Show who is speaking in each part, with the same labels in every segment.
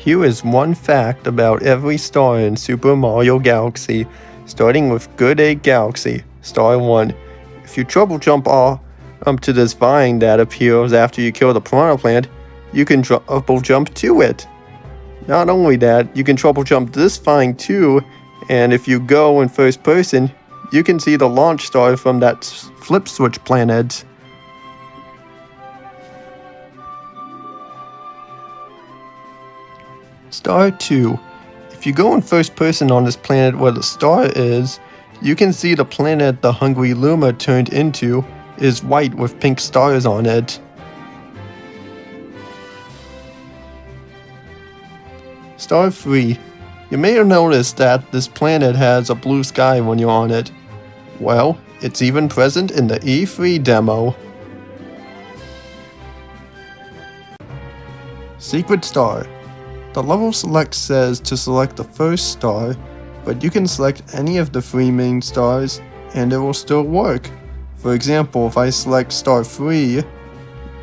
Speaker 1: Here is one fact about every star in Super Mario Galaxy, starting with Good Egg Galaxy, Star 1. If you triple jump up to this vine that appears after you kill the piranha plant, you can triple jump to it. Not only that, you can triple jump this vine too, and if you go in first person, you can see the launch star from that flip switch planet. Star 2. If you go in first person on this planet where the star is, you can see the planet the Hungry Luma turned into is white with pink stars on it. Star 3. You may have noticed that this planet has a blue sky when you're on it. Well, it's even present in the E3 demo. Secret Star. The level select says to select the first star, but you can select any of the 3 main stars and it will still work. For example, if I select star 3,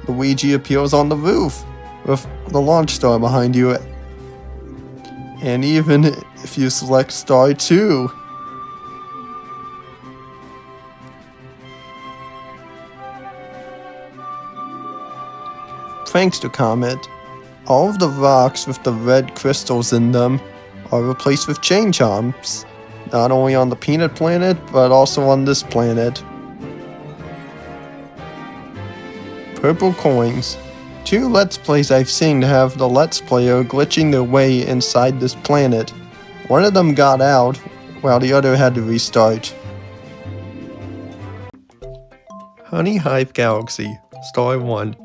Speaker 1: Luigi appears on the roof with the launch star behind you. And even if you select star 2. Prankster Comet. All of the rocks with the red crystals in them are replaced with chain chomps, not only on the Peanut Planet, but also on this planet. Purple Coins. 2 Let's Plays I've seen have the Let's Player glitching their way inside this planet. One of them got out, while the other had to restart. Honey Hive Galaxy, Star 1.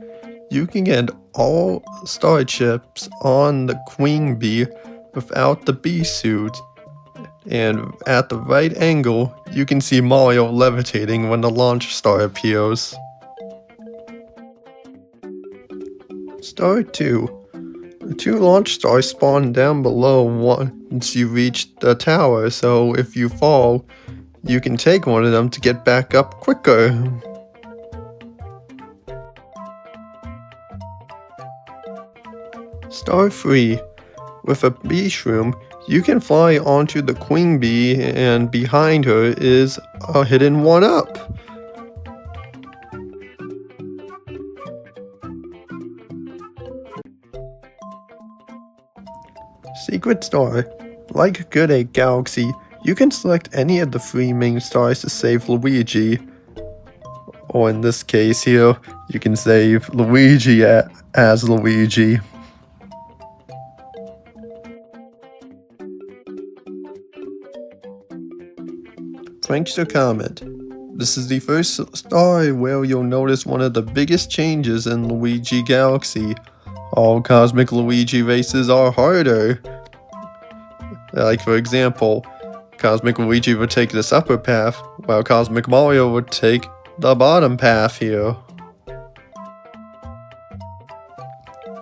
Speaker 1: You can get all star chips on the queen bee without the bee suit, and at the right angle you can see Mario levitating when the launch star appears. Star 2. The 2 launch stars spawn down below once you reach the tower, so if you fall, you can take one of them to get back up quicker. Star 3. With a bee shroom, you can fly onto the queen bee and behind her is a hidden 1-up. Secret Star. Like Good Egg Galaxy, you can select any of the 3 main stars to save Luigi. Or in this case here, you can save Luigi as Luigi. Prankster Comet. This is the first star where you'll notice one of the biggest changes in Luigi Galaxy. All Cosmic Luigi races are harder. Like for example, Cosmic Luigi would take this upper path, while Cosmic Mario would take the bottom path here.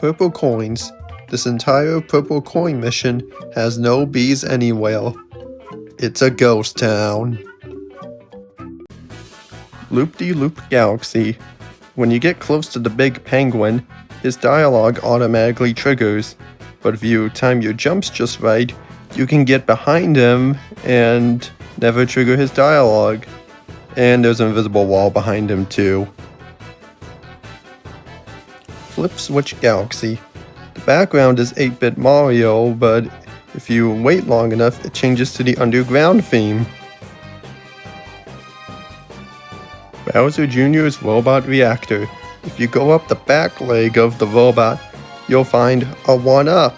Speaker 1: Purple Coins. This entire purple coin mission has no bees anywhere. It's a ghost town. Loop-de-Loop Galaxy. When you get close to the big penguin, his dialogue automatically triggers, but if you time your jumps just right, you can get behind him and never trigger his dialogue. And there's an invisible wall behind him too. Flip Switch Galaxy. The background is 8-bit Mario, but if you wait long enough, it changes to the underground theme. Bowser Jr.'s Robot Reactor. If you go up the back leg of the robot, you'll find a 1-up.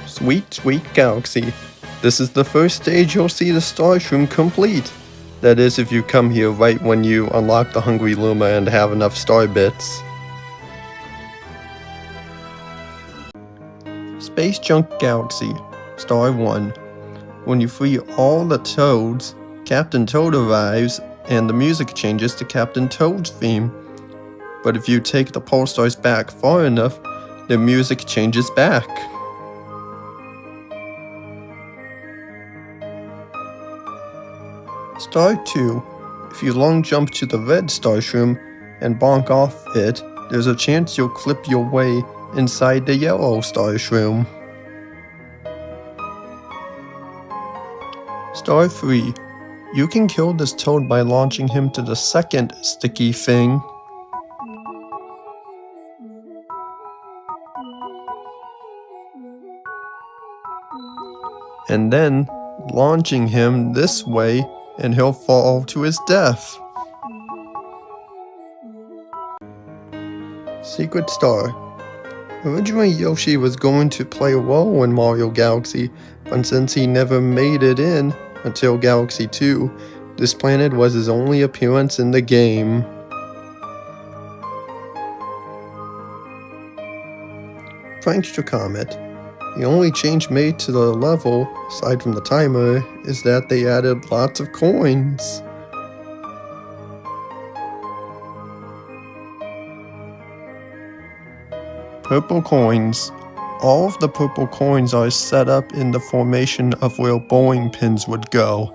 Speaker 1: Sweet Sweet Galaxy. This is the first stage you'll see the Star Shroom complete. That is, if you come here right when you unlock the Hungry Luma and have enough star bits. Space Junk Galaxy, Star 1. When you free all the Toads, Captain Toad arrives and the music changes to Captain Toad's theme. But if you take the pole stars back far enough, the music changes back. Star 2. If you long jump to the red Star Shroom and bonk off it, there's a chance you'll clip your way inside the yellow star shroom. Star 3. You can kill this toad by launching him to the second sticky thing. And then launching him this way, and he'll fall to his death. Secret Star. Originally Yoshi was going to play a role in Mario Galaxy, but since he never made it in until Galaxy 2, this planet was his only appearance in the game. Prankster Comet. The only change made to the level, aside from the timer, is that they added lots of coins. Purple coins. All of the purple coins are set up in the formation of where bowling pins would go.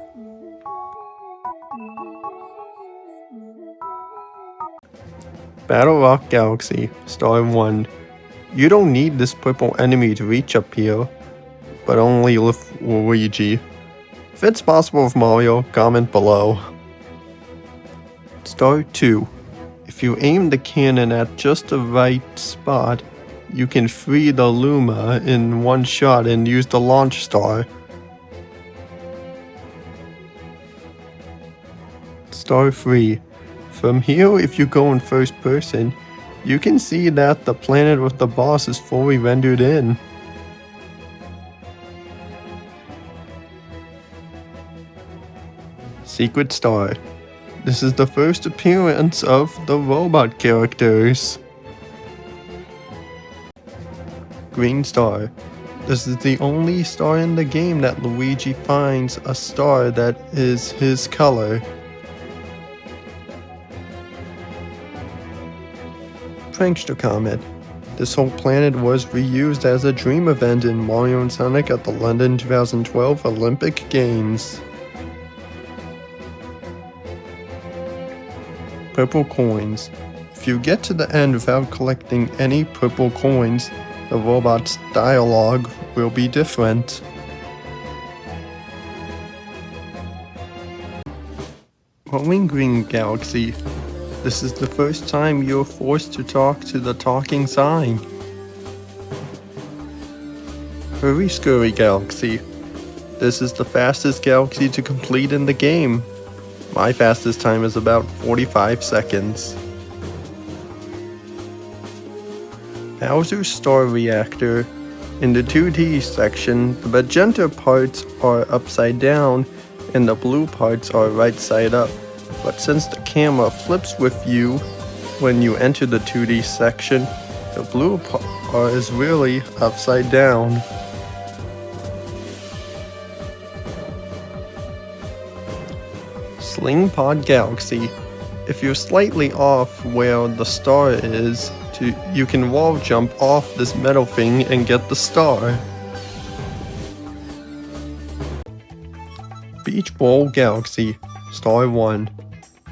Speaker 1: Battle Rock Galaxy, Star 1. You don't need this purple enemy to reach up here, but only with Luigi. If it's possible with Mario, comment below. Star 2. If you aim the cannon at just the right spot, you can free the Luma in one shot and use the launch star. Star 3. From here, if you go in first person, you can see that the planet with the boss is fully rendered in. Secret Star. This is the first appearance of the robot characters. Green Star. This is the only star in the game that Luigi finds a star that is his color. Prankster Comet. This whole planet was reused as a dream event in Mario and Sonic at the London 2012 Olympic Games. Purple coins. If you get to the end without collecting any purple coins, the robot's dialogue will be different. Rolling Green Galaxy. This is the first time you're forced to talk to the talking sign. Hurry Scurry Galaxy. This is the fastest galaxy to complete in the game. My fastest time is about 45 seconds. Bowser's Star Reactor. In the 2D section, the magenta parts are upside down and the blue parts are right side up. But since the camera flips with you when you enter the 2D section, the blue part is really upside down. Sling Pod Galaxy. If you're slightly off where the star is, you can wall jump off this metal thing and get the star. Beach Bowl Galaxy, Star 1.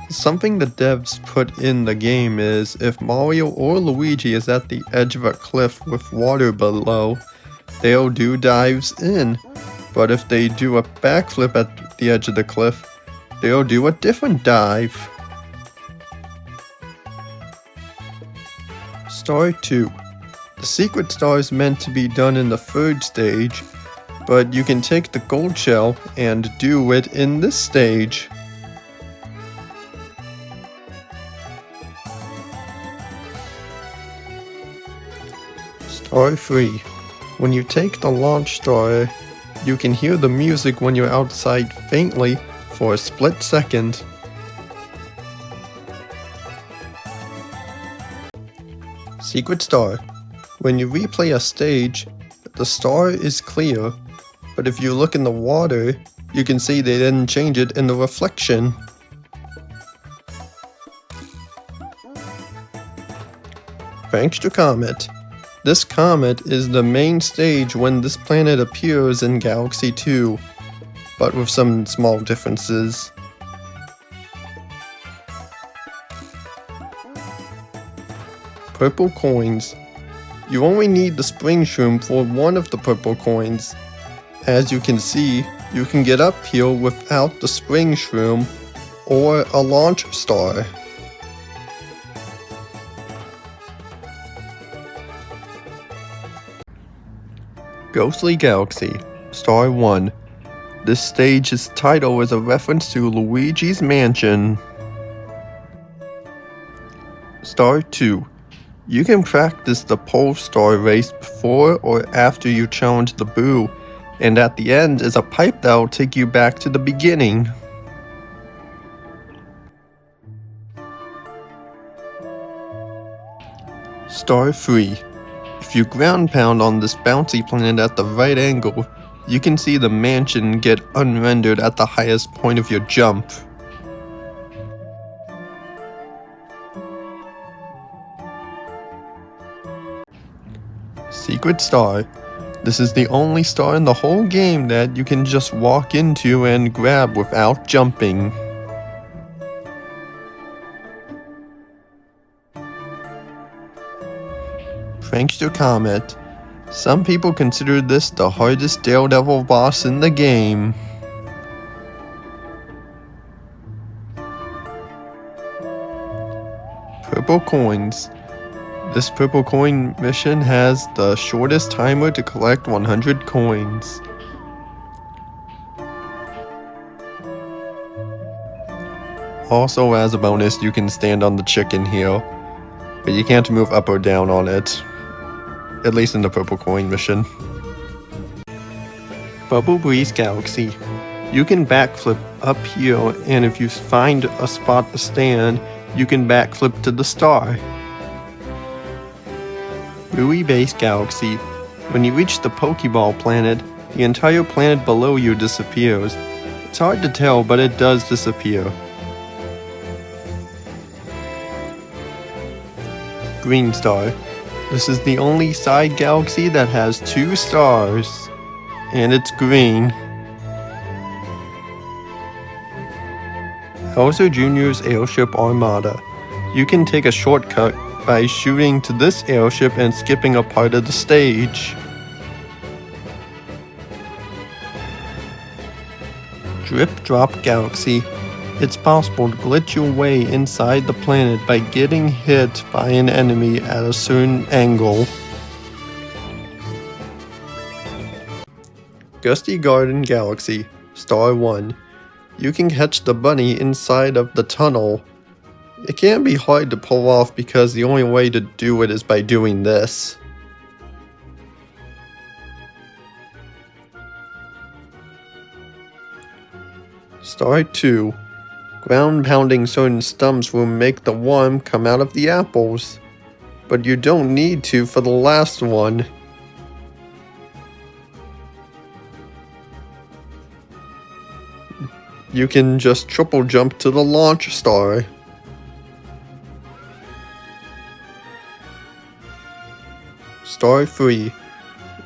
Speaker 1: Something the devs put in the game is, if Mario or Luigi is at the edge of a cliff with water below, they'll do dives in. But if they do a backflip at the edge of the cliff, they'll do a different dive. Star 2. The secret star is meant to be done in the third stage, but you can take the gold shell and do it in this stage. Star 3. When you take the launch star, you can hear the music when you're outside faintly for a split second. Secret Star. When you replay a stage, the star is clear, but if you look in the water, you can see they didn't change it in the reflection. Prankster Comet. This comet is the main stage when this planet appears in Galaxy 2, but with some small differences. Purple coins. You only need the spring shroom for one of the purple coins. As you can see, you can get up here without the spring shroom or a launch star. Ghostly Galaxy, Star 1. This stage's title is a reference to Luigi's Mansion. Star 2. You can practice the pole star race before or after you challenge the Boo, and at the end is a pipe that will take you back to the beginning. Star 3. If you ground pound on this bouncy planet at the right angle, you can see the mansion get unrendered at the highest point of your jump. Secret Star. This is the only star in the whole game that you can just walk into and grab without jumping. Prankster Comet. Some people consider this the hardest Daredevil boss in the game. Purple Coins. This purple coin mission has the shortest timer to collect 100 coins. Also, as a bonus, you can stand on the chicken here, but you can't move up or down on it. At least in the purple coin mission. Bubble Breeze Galaxy. You can backflip up here, and if you find a spot to stand, you can backflip to the star. Buoy Base Galaxy. When you reach the Pokeball planet, the entire planet below you disappears. It's hard to tell, but it does disappear. Green Star. This is the only side galaxy that has 2 stars, and it's green. Bowser Jr.'s Airship Armada. You can take a shortcut by shooting to this airship and skipping a part of the stage. Drip Drop Galaxy. It's possible to glitch your way inside the planet by getting hit by an enemy at a certain angle. Gusty Garden Galaxy, Star 1. You can catch the bunny inside of the tunnel. It can be hard to pull off because the only way to do it is by doing this. Star 2. Ground pounding certain stumps will make the worm come out of the apples, but you don't need to for the last one. You can just triple jump to the launch star. Star 3.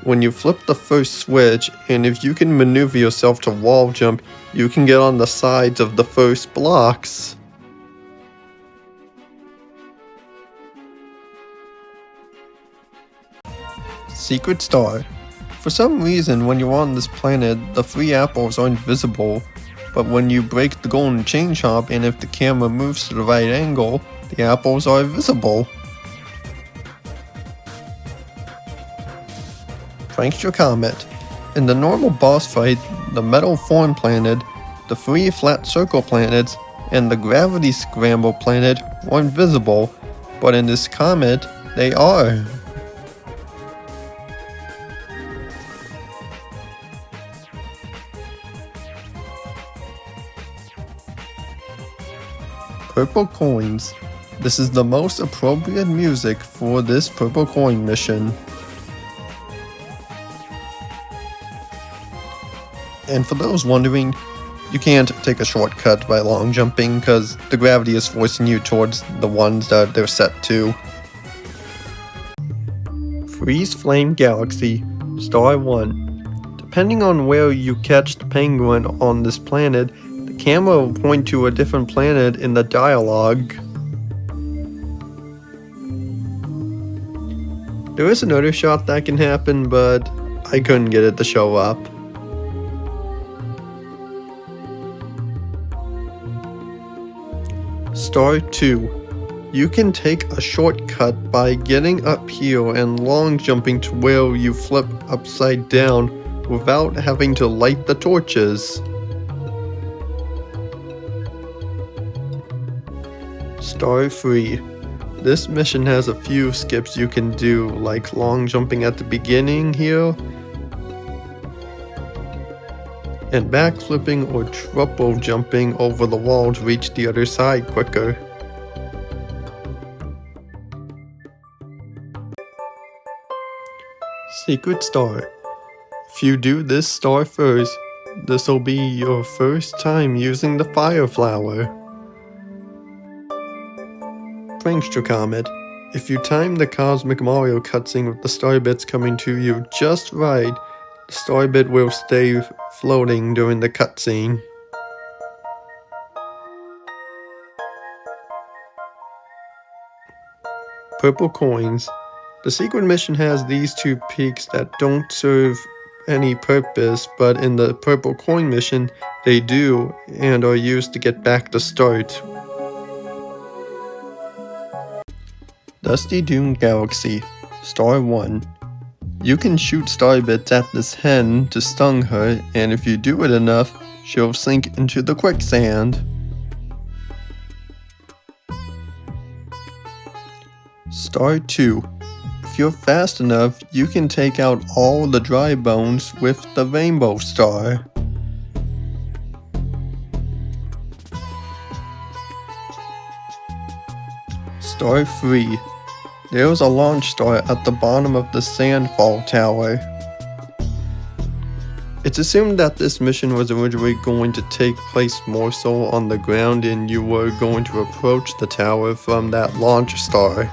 Speaker 1: When you flip the first switch, and if you can maneuver yourself to wall jump, you can get on the sides of the first blocks. Secret Star. For some reason, when you're on this planet, the 3 apples aren't visible, but when you break the golden chain chomp and if the camera moves to the right angle, the apples are visible. Prankster Comet. In the normal boss fight, the Metal Form planet, the 3 Flat Circle planets, and the Gravity Scramble planet weren't visible, but in this comet, they are. Purple Coins. This is the most appropriate music for this purple coin mission. And for those wondering, you can't take a shortcut by long jumping because the gravity is forcing you towards the ones that they're set to. Freeze Flame Galaxy, Star 1. Depending on where you catch the penguin on this planet, the camera will point to a different planet in the dialogue. There is another shot that can happen, but I couldn't get it to show up. Star 2. You can take a shortcut by getting up here and long jumping to where you flip upside down without having to light the torches. Star 3. This mission has a few skips you can do, like long jumping at the beginning here, and backflipping or triple jumping over the wall to reach the other side quicker. Secret Star. If you do this star first, this will be your first time using the fire flower. Prankster Comet. If you time the Cosmic Mario cutscene with the star bits coming to you just right, the star bit will stay floating during the cutscene. Purple Coins. The secret mission has these two peaks that don't serve any purpose, but in the Purple Coin mission, they do and are used to get back to start. Dusty Dune Galaxy, Star 1. You can shoot star bits at this hen to stung her, and if you do it enough, she'll sink into the quicksand. Star 2. If you're fast enough, you can take out all the dry bones with the rainbow star. Star 3. There's a launch star at the bottom of the Sandfall Tower. It's assumed that this mission was originally going to take place more so on the ground and you were going to approach the tower from that launch star.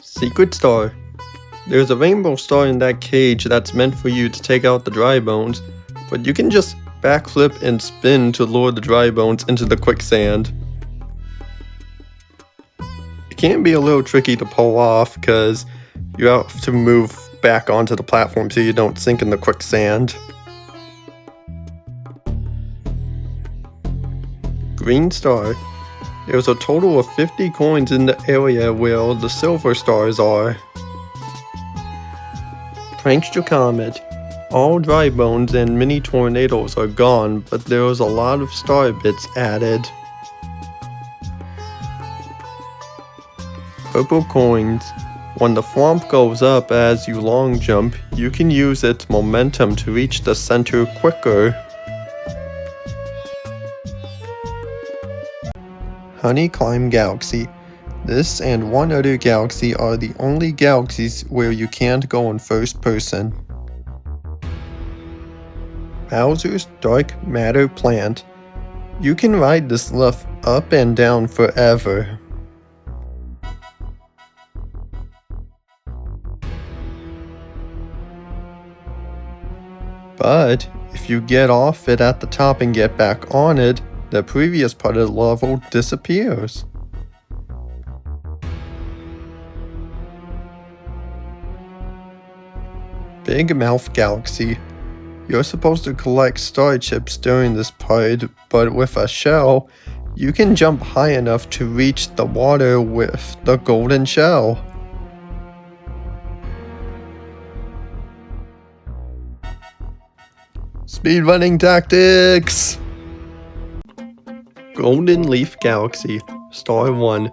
Speaker 1: Secret Star. There's a rainbow star in that cage that's meant for you to take out the dry bones, but you can just backflip and spin to lure the dry bones into the quicksand. It can be a little tricky to pull off because you have to move back onto the platform so you don't sink in the quicksand. Green Star. There's a total of 50 coins in the area where the silver stars are. Prankster Comet. All dry bones and mini tornadoes are gone, but there was a lot of star bits added. Purple Coins. When the swamp goes up as you long jump, you can use its momentum to reach the center quicker. Honeyclimb Galaxy. This and one other galaxy are the only galaxies where you can't go in first person. Bowser's Dark Matter Plant. You can ride this stuff up and down forever. But if you get off it at the top and get back on it, the previous part of the level disappears. Big Mouth Galaxy. You're supposed to collect star chips during this part, but with a shell, you can jump high enough to reach the water with the golden shell. Speedrunning tactics! Golden Leaf Galaxy, Star 1.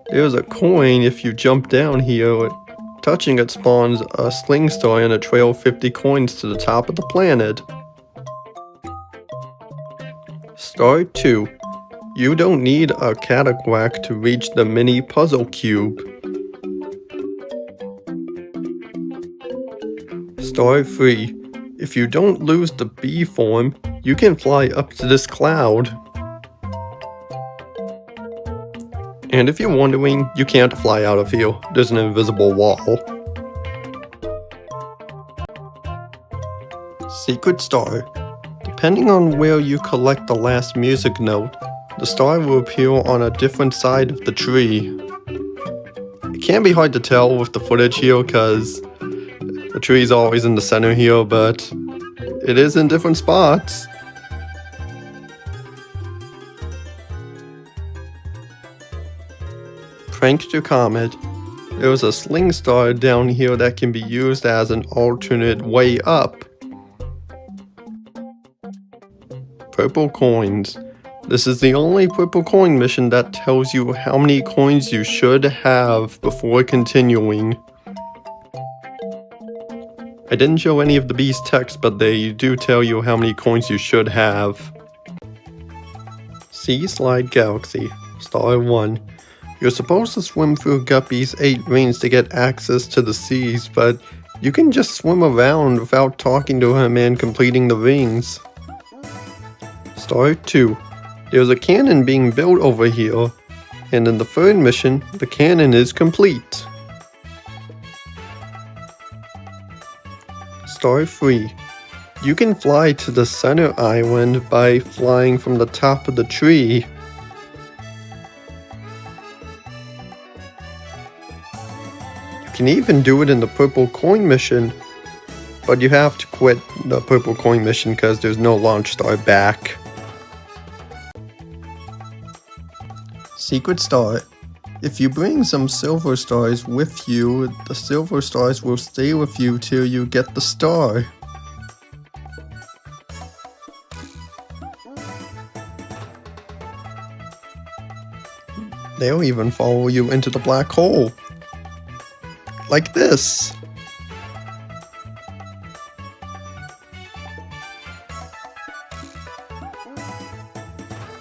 Speaker 1: There's a coin if you jump down here. Touching it spawns a sling star and a trail of 50 coins to the top of the planet. Star 2. You don't need a catawalk to reach the mini puzzle cube. Star 3. If you don't lose the bee form, you can fly up to this cloud. And if you're wondering, you can't fly out of here. There's an invisible wall. Secret Star. Depending on where you collect the last music note, the star will appear on a different side of the tree. It can be hard to tell with the footage here because the tree is always in the center here, but it is in different spots. Prankster Comet. There's a sling star down here that can be used as an alternate way up. Purple coins. This is the only purple coin mission that tells you how many coins you should have before continuing. I didn't show any of the bee's text, but they do tell you how many coins you should have. Sea Slide Galaxy, Star 1. You're supposed to swim through Guppy's 8 rings to get access to the seas, but you can just swim around without talking to him and completing the rings. Star 2. There's a cannon being built over here, and in the third mission, the cannon is complete. Star 3. You can fly to the center island by flying from the top of the tree. You can even do it in the purple coin mission, but you have to quit the purple coin mission because there's no launch star back. Secret Star. If you bring some silver stars with you, the silver stars will stay with you till you get the star. They'll even follow you into the black hole. Like this.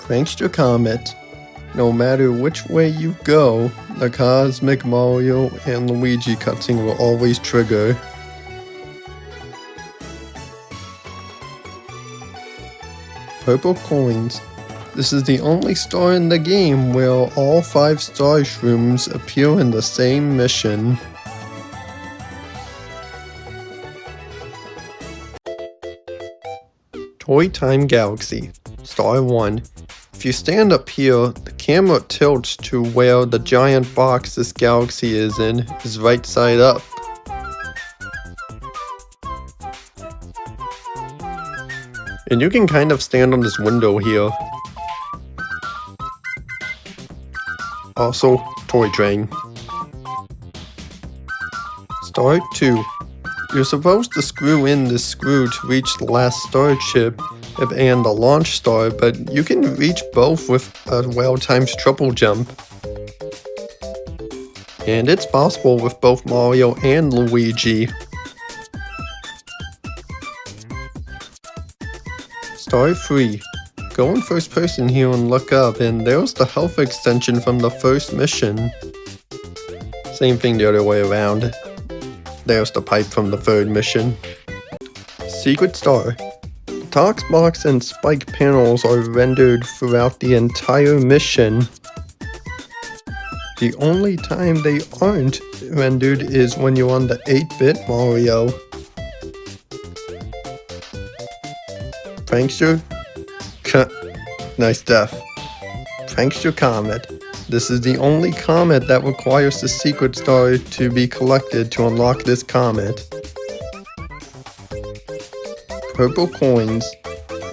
Speaker 1: Prankster Comet. No matter which way you go, the Cosmic Mario and Luigi cutscene will always trigger. Purple coins. This is the only star in the game where all 5 star shrooms appear in the same mission. Toy Time Galaxy, Star 1. If you stand up here, the camera tilts to where the giant box this galaxy is in is right side up. And you can kind of stand on this window here. Also, Toy Train. Star 2. You're supposed to screw in this screw to reach the last star chip and the launch star, but you can reach both with a well-timed triple jump. And it's possible with both Mario and Luigi. Star 3. Go in first person here and look up, and there's the health extension from the first mission. Same thing the other way around. There's the pipe from the third mission. Secret Star. The Tox box and spike panels are rendered throughout the entire mission. The only time they aren't rendered is when you're on the 8-bit Mario. Prankster? Nice death. Prankster Comet. This is the only comet that requires the secret star to be collected to unlock this comet. Purple coins.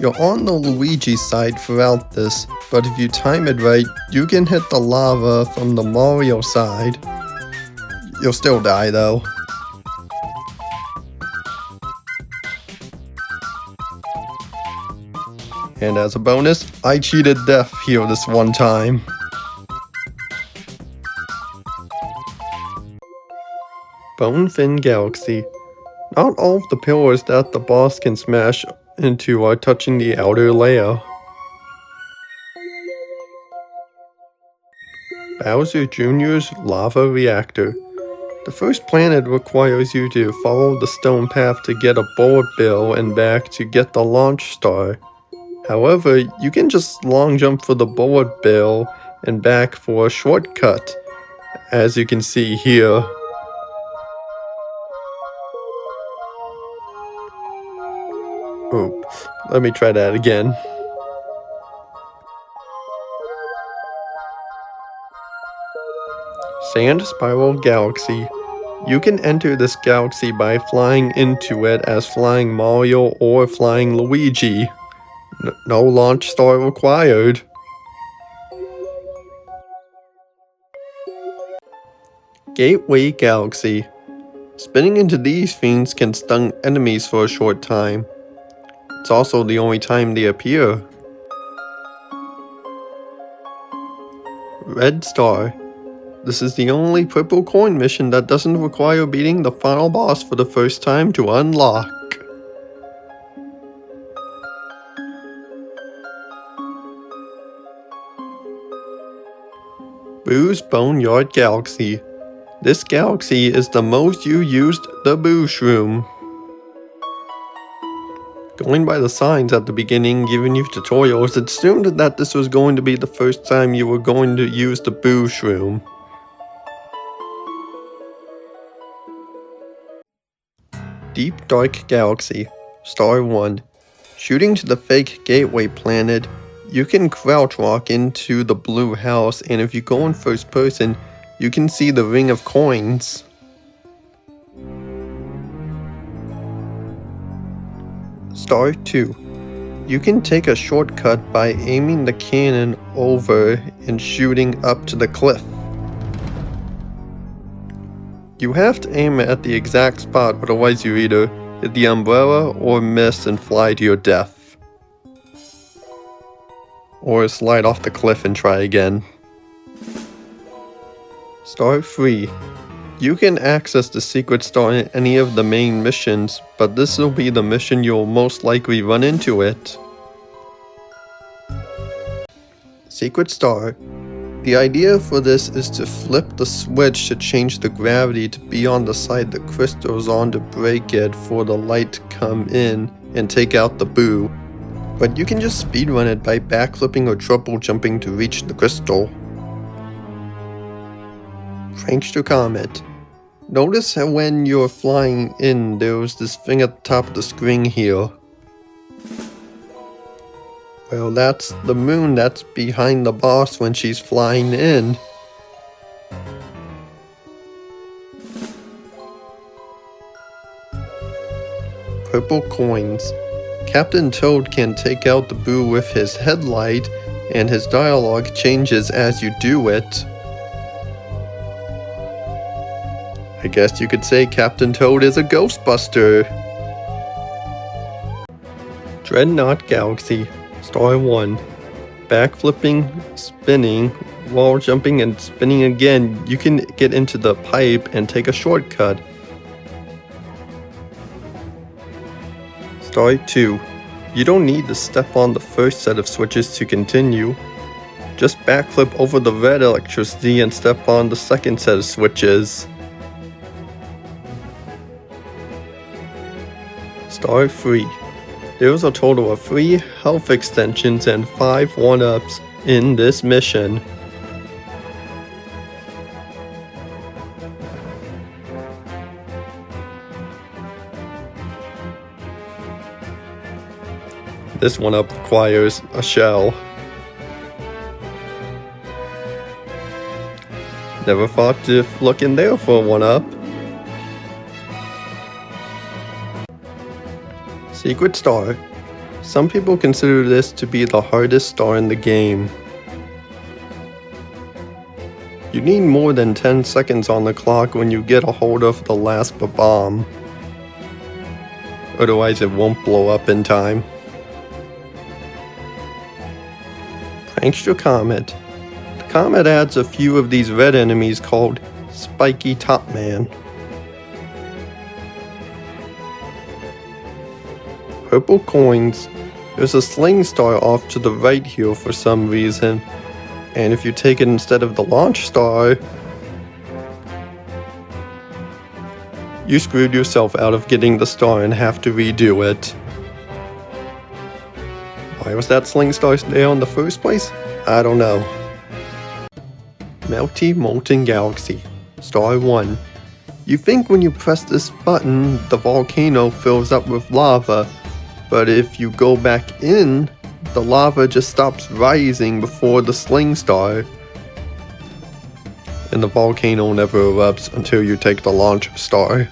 Speaker 1: You're on the Luigi side throughout this, but if you time it right, you can hit the lava from the Mario side. You'll still die though. And as a bonus, I cheated death here this one time. Bonefin Galaxy. Not all of the pillars that the boss can smash into are touching the outer layer. Bowser Jr.'s Lava Reactor. The first planet requires you to follow the stone path to get a bullet bill and back to get the launch star. However, you can just long jump for the bullet bill and back for a shortcut, as you can see here. Oops, let me try that again. Sand Spiral Galaxy. You can enter this galaxy by flying into it as Flying Mario or Flying Luigi. No launch star required. Gateway Galaxy. Spinning into these fiends can stun enemies for a short time. It's also the only time they appear. Red Star. This is the only purple coin mission that doesn't require beating the final boss for the first time to unlock. Boo's Boneyard Galaxy. This galaxy is the most you used the Boo Shroom. Going by the signs at the beginning giving you tutorials, it assumed that this was going to be the first time you were going to use the Boo Shroom. Deep Dark Galaxy, Star 1. Shooting to the fake gateway planet, you can crouch walk into the blue house, and if you go in first person, you can see the ring of coins. Star 2. You can take a shortcut by aiming the cannon over and shooting up to the cliff. You have to aim at the exact spot, otherwise you either hit the umbrella or miss and fly to your death. Or slide off the cliff and try again. Star 3. You can access the secret star in any of the main missions, but this will be the mission you'll most likely run into it. Secret Star. The idea for this is to flip the switch to change the gravity to be on the side the crystal's on to break it for the light to come in and take out the Boo. But you can just speedrun it by backflipping or triple jumping to reach the crystal. Prankster Comet. Notice how when you're flying in, there's this thing at the top of the screen here. Well, that's the moon that's behind the boss when she's flying in. Purple coins. Captain Toad can take out the Boo with his headlight, and his dialogue changes as you do it. I guess you could say Captain Toad is a Ghostbuster. Dreadnought Galaxy, Star 1. Backflipping, spinning, wall jumping, and spinning again, you can get into the pipe and take a shortcut. Star 2. You don't need to step on the first set of switches to continue. Just backflip over the red electricity and step on the second set of switches. Star 3. There's a total of 3 health extensions and 5 1-ups in this mission. This 1-up requires a shell. Never thought to look in there for a 1-up. Secret Star. Some people consider this to be the hardest star in the game. You need more than 10 seconds on the clock when you get a hold of the last bomb. Otherwise it won't blow up in time. Prankster Comet. The comet adds a few of these red enemies called Spiky Top Man. Purple coins. There's a sling star off to the right here for some reason, and if you take it instead of the launch star, you screwed yourself out of getting the star and have to redo it. Why was that sling star there in the first place? I don't know. Melty Molten Galaxy, Star 1. You think when you press this button, the volcano fills up with lava, but if you go back in, the lava just stops rising before the sling star. and the volcano never erupts until you take the launch star.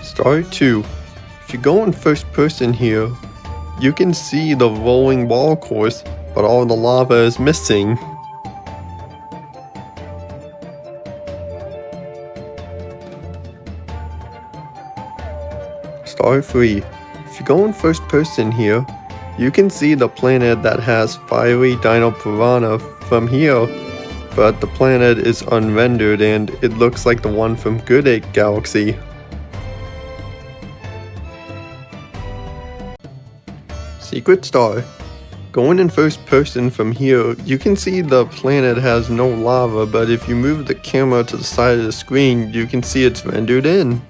Speaker 1: Star 2. If you go in first person here, you can see the rolling wall course, but all the lava is missing. Star 3. If you go in first person here, you can see the planet that has fiery dino piranha from here, but the planet is unrendered and it looks like the one from Good Egg Galaxy. Secret Star. Going in first person from here, you can see the planet has no lava, but if you move the camera to the side of the screen, you can see it's rendered in.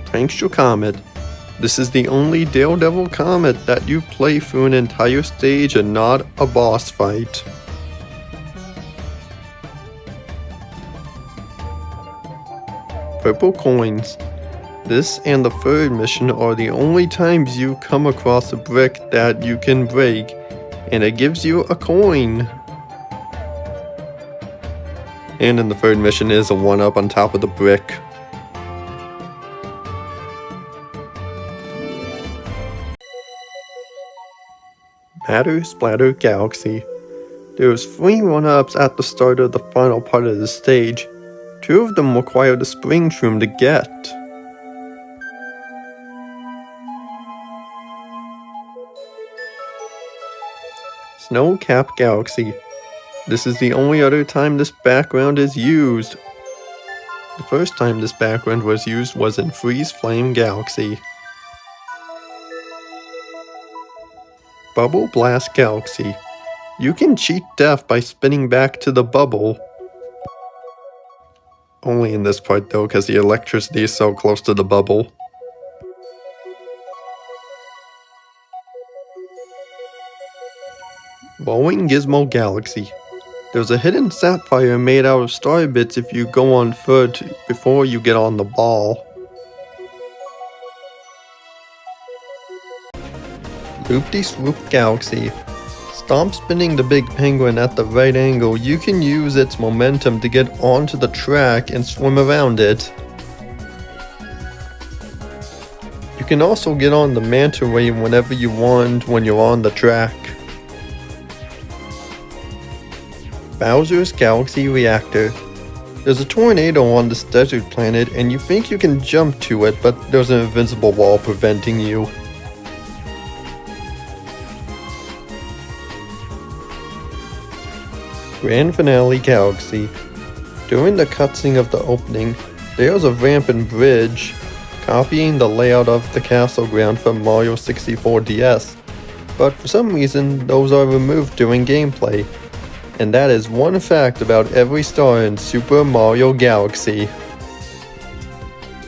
Speaker 1: Prankster Comet. This is the only Daredevil Comet that you play through an entire stage and not a boss fight. Purple Coins. This and the third mission are the only times you come across a brick that you can break, and it gives you a coin. And in the third mission is a 1-up on top of the brick. Matter Splatter Galaxy. There's 3 1-ups at the start of the final part of the stage. 2 of them require the spring shroom to get. Snow Cap Galaxy. This is the only other time this background is used. The first time this background was used was in Freeze Flame Galaxy. Bubble Blast Galaxy. You can cheat death by spinning back to the bubble. Only in this part though, because the electricity is so close to the bubble. Blowing Gizmo Galaxy. There's a hidden sapphire made out of star bits if you go on foot before you get on the ball. Loop-de-Swoop Galaxy. Stop spinning the big penguin at the right angle. You can use its momentum to get onto the track and swim around it. You can also get on the manta ray whenever you want when you're on the track. Bowser's Galaxy Reactor. There's a tornado on this desert planet and you think you can jump to it, but there's an invincible wall preventing you. Grand Finale Galaxy. During the cutscene of the opening, there's a ramp and bridge, copying the layout of the castle ground from Mario 64 DS, but for some reason those are removed during gameplay. And that is one fact about every star in Super Mario Galaxy.